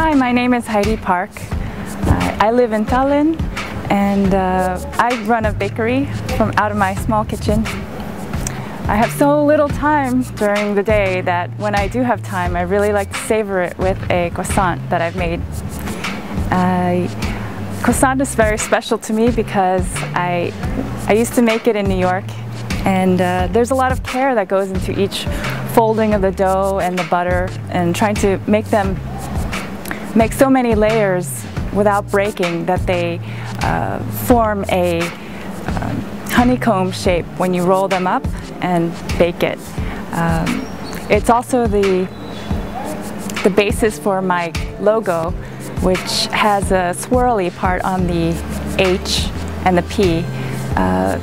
Hi, my name is Heidi Park. I live in Tallinn, and I run a bakery from out of my small kitchen. I have so little time during the day that when I do have time, I really like to savor it with a croissant that I've made. Croissant is very special to me because I used to make it in New York, and there's a lot of care that goes into each folding of the dough and the butter, and trying to make them make so many layers without breaking that they form a honeycomb shape when you roll them up and bake it. It's also the basis for my logo, which has a swirly part on the H and the P.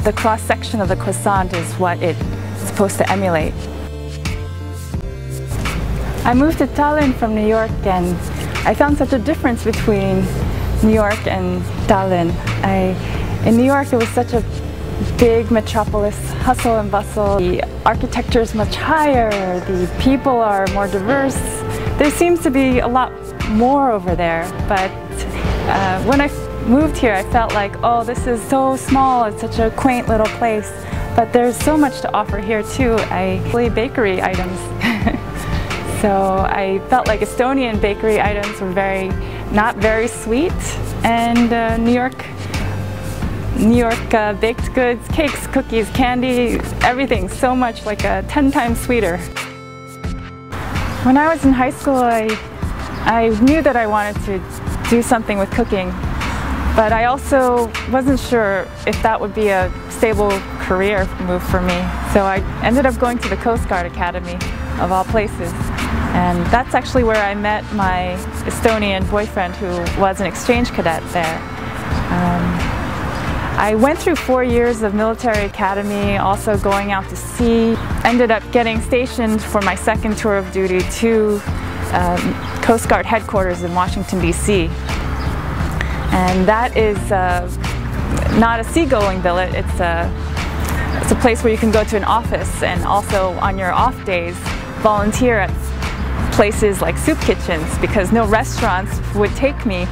The cross-section of the croissant is what it's supposed to emulate. I moved to Tallinn from New York, and I found such a difference between New York and Tallinn. In New York, it was such a big metropolis, hustle and bustle. The architecture is much higher, the people are more diverse. There seems to be a lot more over there, but when I moved here, I felt like, oh, this is so small, it's such a quaint little place. But there's so much to offer here too. I play bakery items. So I felt like Estonian bakery items were not very sweet, and New York baked goods, cakes, cookies, candy, everything so much like 10 times sweeter. When I was in high school, I knew that I wanted to do something with cooking, but I also wasn't sure if that would be a stable career move for me. So I ended up going to the Coast Guard Academy, of all places. And that's actually where I met my Estonian boyfriend, who was an exchange cadet there. I went through 4 years of military academy, also going out to sea. Ended up getting stationed for my second tour of duty to Coast Guard headquarters in Washington, D.C. And that is not a seagoing billet, it's a place where you can go to an office, and also on your off days volunteer at places like soup kitchens, because no restaurants would take me.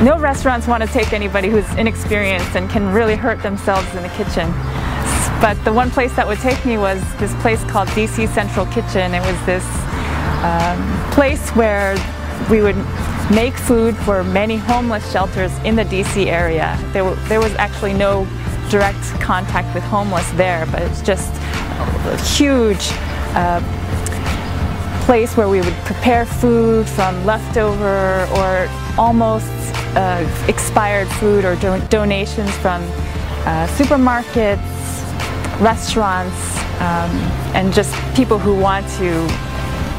No restaurants want to take anybody who's inexperienced and can really hurt themselves in the kitchen. But the one place that would take me was this place called DC Central Kitchen. It was this place where we would make food for many homeless shelters in the DC area. There was actually no direct contact with homeless there, but it's just a huge place where we would prepare food from leftover or almost expired food, or donations from supermarkets, restaurants, and just people who want to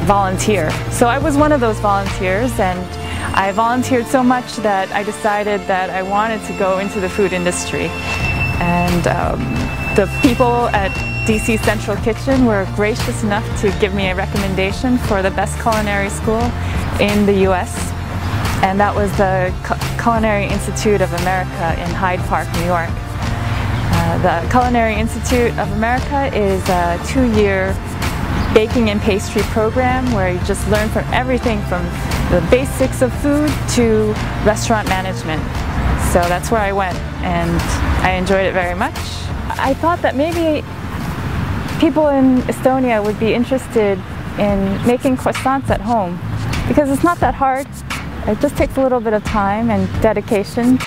volunteer. So I was one of those volunteers, and I volunteered so much that I decided that I wanted to go into the food industry. And the people at DC Central Kitchen were gracious enough to give me a recommendation for the best culinary school in the US, and that was the Culinary Institute of America in Heidi Park, New York. The Culinary Institute of America is a 2-year baking and pastry program where you just learn from everything from the basics of food to restaurant management. So that's where I went, and I enjoyed it very much. I thought that maybe people in Estonia would be interested in making croissants at home, because it's not that hard. It just takes a little bit of time and dedication.